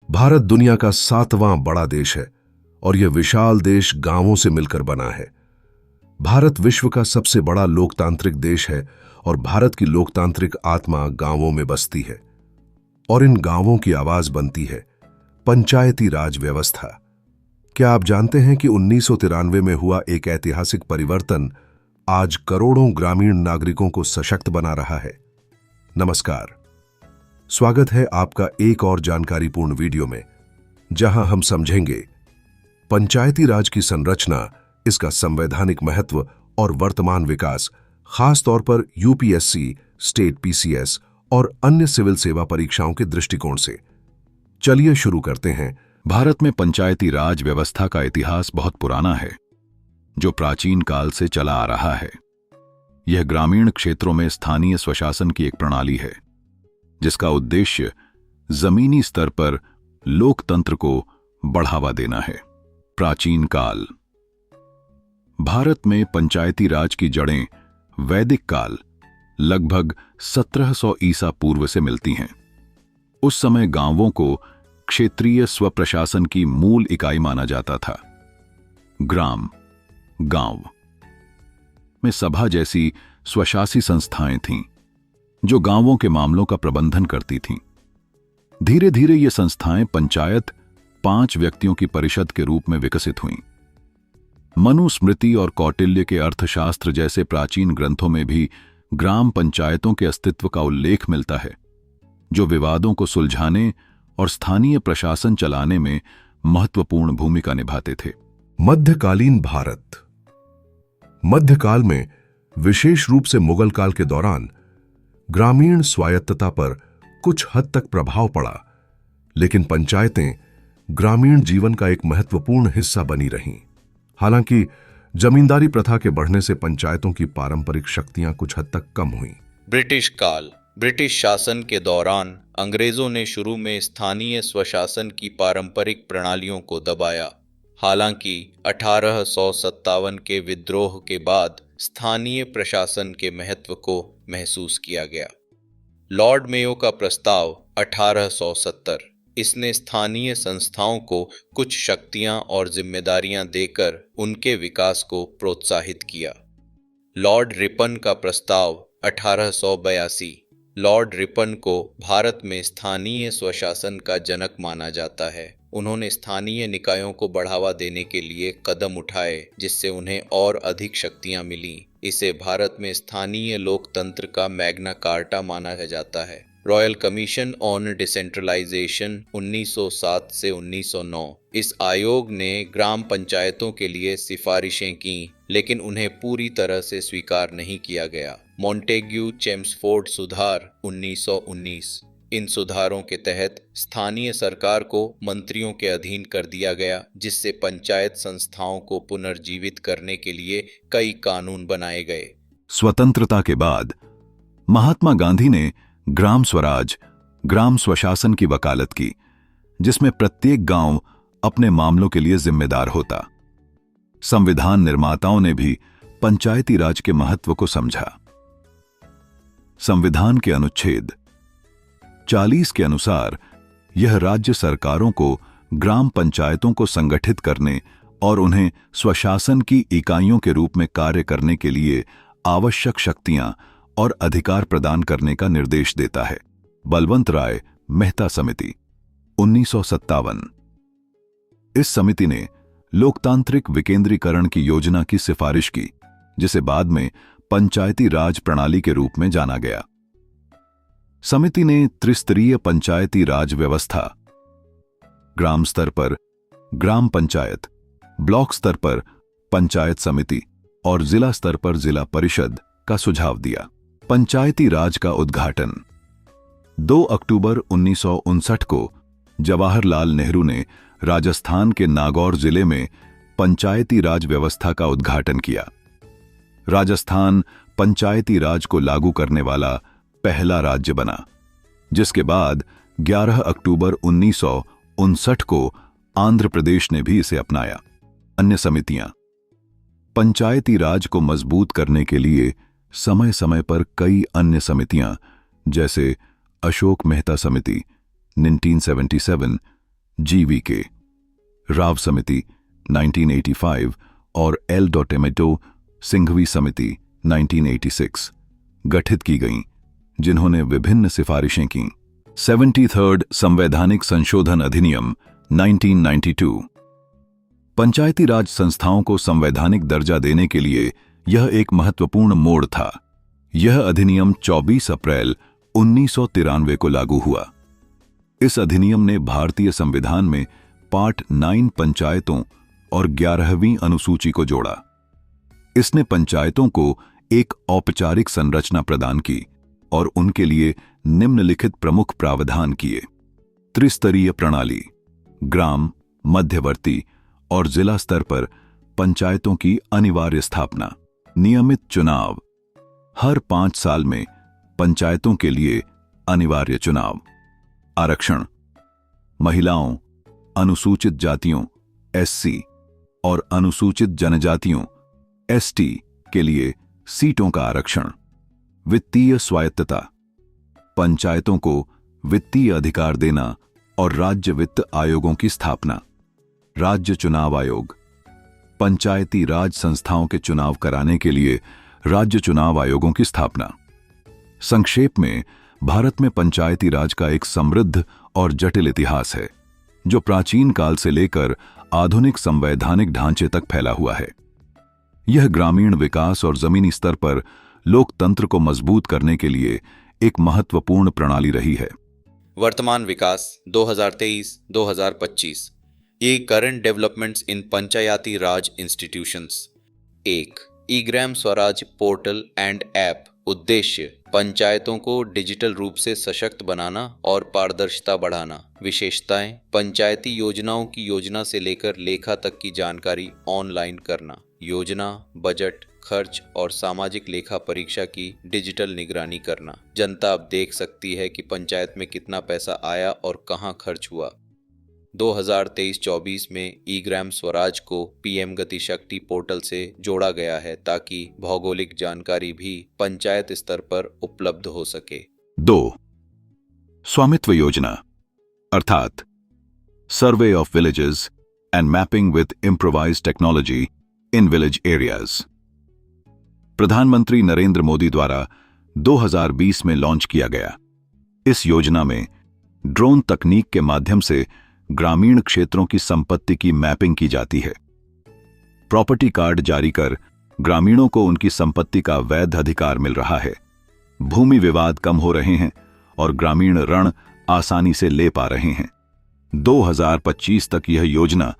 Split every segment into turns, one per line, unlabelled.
भारत दुनिया का 7वां बड़ा देश है और यह विशाल देश गांवों से मिलकर बना है। भारत विश्व का सबसे बड़ा लोकतांत्रिक देश है और भारत की लोकतांत्रिक आत्मा गांवों में बसती है और इन गांवों की आवाज बनती है पंचायती राज व्यवस्था। क्या आप जानते हैं कि 1993 में हुआ एक ऐतिहासिक परिवर्तन आज करोड़ों ग्रामीण नागरिकों को सशक्त बना रहा है? नमस्कार, स्वागत है आपका एक और जानकारीपूर्ण वीडियो में, जहां हम समझेंगे पंचायती राज की संरचना, इसका संवैधानिक महत्व और वर्तमान विकास, खास तौर पर यूपीएससी, स्टेट पीसीएस और अन्य सिविल सेवा परीक्षाओं के दृष्टिकोण से। चलिए शुरू करते हैं।
भारत में पंचायती राज व्यवस्था का इतिहास बहुत पुराना है, जो प्राचीन काल से चला आ रहा है। यह ग्रामीण क्षेत्रों में स्थानीय स्वशासन की एक प्रणाली है, जिसका उद्देश्य जमीनी स्तर पर लोकतंत्र को बढ़ावा देना है। प्राचीन काल। भारत में पंचायती राज की जड़ें वैदिक काल, लगभग 1700 ईसा पूर्व से मिलती हैं। उस समय गांवों को क्षेत्रीय स्वप्रशासन की मूल इकाई माना जाता था। ग्राम, गांव में सभा जैसी स्वशासी संस्थाएं थीं, जो गांवों के मामलों का प्रबंधन करती थीं। धीरे धीरे ये संस्थाएं पंचायत 5 व्यक्तियों की परिषद के रूप में विकसित हुईं। मनुस्मृति और कौटिल्य के अर्थशास्त्र जैसे प्राचीन ग्रंथों में भी ग्राम पंचायतों के अस्तित्व का उल्लेख मिलता है, जो विवादों को सुलझाने और स्थानीय प्रशासन चलाने में महत्वपूर्ण भूमिका निभाते थे।
मध्यकालीन भारत। मध्यकाल में, विशेष रूप से मुगल काल के दौरान, ग्रामीण स्वायत्तता पर कुछ हद तक प्रभाव पड़ा, लेकिन पंचायतें ग्रामीण जीवन का एक महत्वपूर्ण हिस्सा बनी रहीं। हालांकि जमींदारी प्रथा के बढ़ने से पंचायतों की पारंपरिक शक्तियां कुछ हद तक कम हुईं।
ब्रिटिश काल। ब्रिटिश शासन के दौरान अंग्रेजों ने शुरू में स्थानीय स्वशासन की पारंपरिक प्रणालियों को दबाया। हालांकि 1857 के विद्रोह के बाद स्थानीय प्रशासन के महत्व को महसूस किया गया। लॉर्ड मेयो का प्रस्ताव 1870, इसने स्थानीय संस्थाओं को कुछ शक्तियां और जिम्मेदारियां देकर उनके विकास को प्रोत्साहित किया। लॉर्ड रिपन का प्रस्ताव 1882। लॉर्ड रिपन को भारत में स्थानीय स्वशासन का जनक माना जाता है। उन्होंने स्थानीय निकायों को बढ़ावा देने के लिए कदम उठाए, जिससे उन्हें और अधिक शक्तियां मिलीं। इसे भारत में स्थानीय लोकतंत्र का मैग्ना कार्टा माना जाता है। रॉयल कमीशन ऑन डिसेंट्रलाइजेशन 1907 से 1909। इस आयोग ने ग्राम पंचायतों के लिए सिफारिशें की, लेकिन उन्हें पूरी तरह से स्वीकार नहीं किया गया। मॉन्टेग्यू चेम्सफोर्ड सुधार 1919। इन सुधारों के तहत स्थानीय सरकार को मंत्रियों के अधीन कर दिया गया, जिससे पंचायत संस्थाओं को पुनर्जीवित करने के लिए कई कानून बनाए गए।
स्वतंत्रता के बाद महात्मा गांधी ने ग्राम स्वराज, ग्राम स्वशासन की वकालत की, जिसमें प्रत्येक गांव अपने मामलों के लिए जिम्मेदार होता। संविधान निर्माताओं ने भी पंचायती राज के महत्व को समझा। संविधान के अनुच्छेद 40 के अनुसार यह राज्य सरकारों को ग्राम पंचायतों को संगठित करने और उन्हें स्वशासन की इकाइयों के रूप में कार्य करने के लिए आवश्यक शक्तियां और अधिकार प्रदान करने का निर्देश देता है। बलवंत राय मेहता समिति 1957। इस समिति ने लोकतांत्रिक विकेंद्रीकरण की योजना की सिफारिश की, जिसे बाद में पंचायती राज प्रणाली के रूप में जाना गया। समिति ने त्रिस्तरीय पंचायती राज व्यवस्था, ग्राम स्तर पर ग्राम पंचायत, ब्लॉक स्तर पर पंचायत समिति और जिला स्तर पर जिला परिषद का सुझाव दिया। पंचायती राज का उद्घाटन 2 अक्टूबर 1959 को जवाहरलाल नेहरू ने राजस्थान के नागौर जिले में पंचायती राज व्यवस्था का उद्घाटन किया। राजस्थान पंचायती राज को लागू करने वाला पहला राज्य बना, जिसके बाद 11 अक्टूबर 1959 को आंध्र प्रदेश ने भी इसे अपनाया। अन्य समितियां। पंचायती राज को मजबूत करने के लिए समय समय पर कई अन्य समितियां, जैसे अशोक मेहता समिति 1977, GVK, राव समिति 1985 और एल डॉटेमेटो सिंघवी समिति 1986 गठित की गईं, जिन्होंने विभिन्न सिफारिशें की। 73rd संवैधानिक संशोधन अधिनियम 1992। पंचायती राज संस्थाओं को संवैधानिक दर्जा देने के लिए यह एक महत्वपूर्ण मोड़ था। यह अधिनियम 24 अप्रैल 1993 को लागू हुआ। इस अधिनियम ने भारतीय संविधान में पार्ट 9 पंचायतों और 11वीं अनुसूची को जोड़ा। इसने पंचायतों को एक औपचारिक संरचना प्रदान की और उनके लिए निम्नलिखित प्रमुख प्रावधान किए। त्रिस्तरीय प्रणाली, ग्राम, मध्यवर्ती और जिला स्तर पर पंचायतों की अनिवार्य स्थापना, नियमित चुनाव, हर 5 साल में पंचायतों के लिए अनिवार्य चुनाव, आरक्षण, महिलाओं, अनुसूचित जातियों SC और अनुसूचित जनजातियों ST के लिए सीटों का आरक्षण, वित्तीय स्वायत्तता, पंचायतों को वित्तीय अधिकार देना और राज्य वित्त आयोगों की स्थापना, राज्य चुनाव आयोग, पंचायती राज संस्थाओं के चुनाव कराने के लिए राज्य चुनाव आयोगों की स्थापना। संक्षेप में, भारत में पंचायती राज का एक समृद्ध और जटिल इतिहास है, जो प्राचीन काल से लेकर आधुनिक संवैधानिक ढांचे तक फैला हुआ है। यह ग्रामीण विकास और जमीनी स्तर पर लोकतंत्र को मजबूत करने के लिए एक महत्वपूर्ण प्रणाली रही है।
वर्तमान विकास 2023-2025। ये current developments in panchayati raj institutions. 1. ई-ग्राम स्वराज पोर्टल एंड ऐप। उद्देश्य पंचायतों को डिजिटल रूप से सशक्त बनाना और पारदर्शिता बढ़ाना। विशेषताएं पंचायती योजनाओं की योजना से लेकर लेखा तक की जानकारी ऑनलाइन करना। योजना, बजट, खर्च और सामाजिक लेखा परीक्षा की डिजिटल निगरानी करना। जनता अब देख सकती है कि पंचायत में कितना पैसा आया और कहां खर्च हुआ। 2023-24 में ई-ग्राम स्वराज को PM गति शक्ति पोर्टल से जोड़ा गया है ताकि भौगोलिक जानकारी भी पंचायत स्तर पर उपलब्ध हो सके।
2. स्वामित्व योजना अर्थात survey of villages and mapping with improvised technology in village areas. प्रधानमंत्री नरेंद्र मोदी द्वारा 2020 में लॉन्च किया गया। इस योजना में ड्रोन तकनीक के माध्यम से ग्रामीण क्षेत्रों की संपत्ति की मैपिंग की जाती है। प्रॉपर्टी कार्ड जारी कर ग्रामीणों को उनकी संपत्ति का वैध अधिकार मिल रहा है। भूमि विवाद कम हो रहे हैं और ग्रामीण ऋण आसानी से ले पा रहे हैं। 2025 तक यह योजना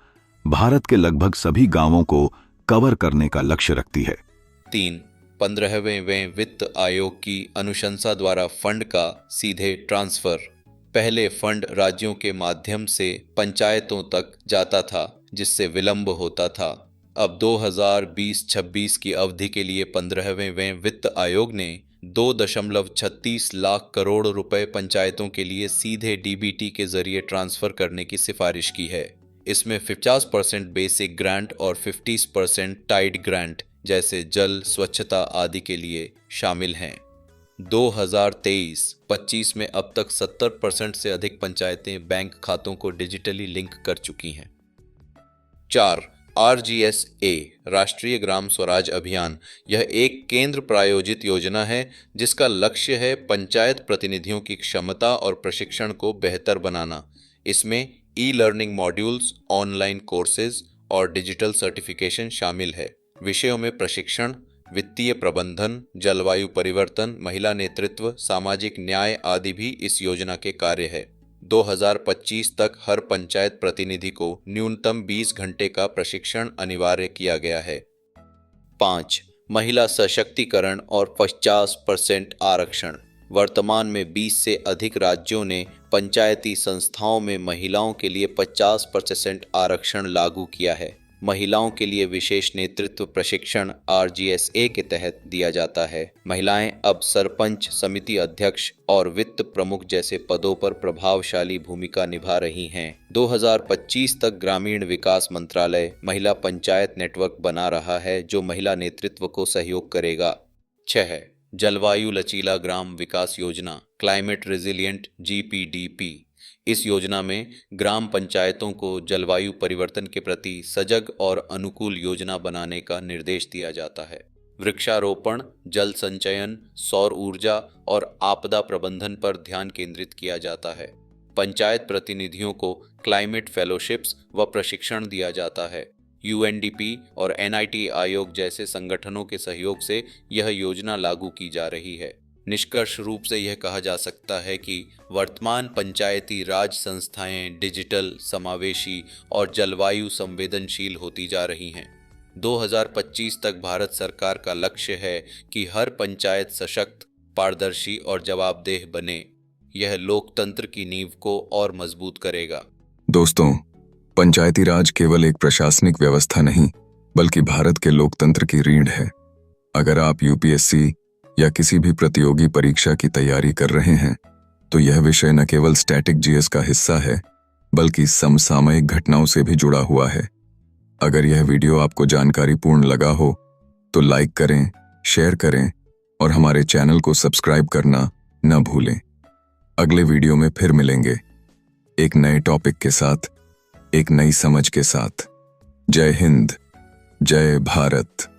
भारत के लगभग सभी गांवों को कवर करने का लक्ष्य रखती है।
3. 15वें वित्त आयोग की अनुशंसा द्वारा फंड का सीधे ट्रांसफर। पहले फंड राज्यों के माध्यम से पंचायतों तक जाता था, जिससे विलंब होता था। अब 2020-26 की अवधि के लिए 15वें वित्त आयोग ने 2.36 लाख करोड़ रुपए पंचायतों के लिए सीधे DBT के जरिए ट्रांसफर करने की सिफारिश की है। इसमें 50% बेसिक ग्रांट और 50% टाइड ग्रांट जैसे जल, स्वच्छता आदि के लिए शामिल हैं। 2023-25 में अब तक 70% से अधिक पंचायतें बैंक खातों को डिजिटली लिंक कर चुकी हैं। 4. RGSA राष्ट्रीय ग्राम स्वराज अभियान। यह एक केंद्र प्रायोजित योजना है जिसका लक्ष्य है पंचायत प्रतिनिधियों की क्षमता और प्रशिक्षण को बेहतर बनाना। इसमें ई-लर्निंग मॉड्यूल्स, ऑनलाइन कोर्सेज और डिजिटल सर्टिफिकेशन शामिल है। विषयों में प्रशिक्षण, वित्तीय प्रबंधन, जलवायु परिवर्तन, महिला नेतृत्व, सामाजिक न्याय आदि भी इस योजना के कार्य है। 2025 तक हर पंचायत प्रतिनिधि को न्यूनतम 20 घंटे का प्रशिक्षण अनिवार्य किया गया है। 5. महिला सशक्तिकरण और 50% आरक्षण। वर्तमान में 20 से अधिक राज्यों ने पंचायती संस्थाओं में महिलाओं के लिए 50% आरक्षण लागू किया है। महिलाओं के लिए विशेष नेतृत्व प्रशिक्षण RGSA के तहत दिया जाता है। महिलाएं अब सरपंच, समिति अध्यक्ष और वित्त प्रमुख जैसे पदों पर प्रभावशाली भूमिका निभा रही हैं। 2025 तक ग्रामीण विकास मंत्रालय महिला पंचायत नेटवर्क बना रहा है जो महिला नेतृत्व को सहयोग करेगा। 6. जलवायु लचीला ग्राम विकास योजना, क्लाइमेट रेजिलिएंट GPDP। इस योजना में ग्राम पंचायतों को जलवायु परिवर्तन के प्रति सजग और अनुकूल योजना बनाने का निर्देश दिया जाता है। वृक्षारोपण, जल संचयन, सौर ऊर्जा और आपदा प्रबंधन पर ध्यान केंद्रित किया जाता है। पंचायत प्रतिनिधियों को क्लाइमेट फेलोशिप्स व प्रशिक्षण दिया जाता है। UNDP और NIT आयोग जैसे संगठनों के सहयोग से यह योजना लागू की जा रही है। निष्कर्ष रूप से यह कहा जा सकता है कि वर्तमान पंचायती राज संस्थाएं डिजिटल, समावेशी और जलवायु संवेदनशील होती जा रही हैं। 2025 तक भारत सरकार का लक्ष्य है कि हर पंचायत सशक्त, पारदर्शी और जवाबदेह बने। यह लोकतंत्र की नींव को और मजबूत करेगा।
दोस्तों, पंचायती राज केवल एक प्रशासनिक व्यवस्था नहीं, बल्कि भारत के लोकतंत्र की रीढ़ है। अगर आप UPSC या किसी भी प्रतियोगी परीक्षा की तैयारी कर रहे हैं, तो यह विषय न केवल स्टैटिक GS का हिस्सा है, बल्कि समसामयिक घटनाओं से भी जुड़ा हुआ है। अगर यह वीडियो आपको जानकारीपूर्ण लगा हो, तो लाइक करें, शेयर करें और हमारे चैनल को सब्सक्राइब करना न भूलें। अगले वीडियो में फिर मिलेंगे, एक नए टॉपिक के साथ, एक नई समझ के साथ। जय हिंद, जय भारत।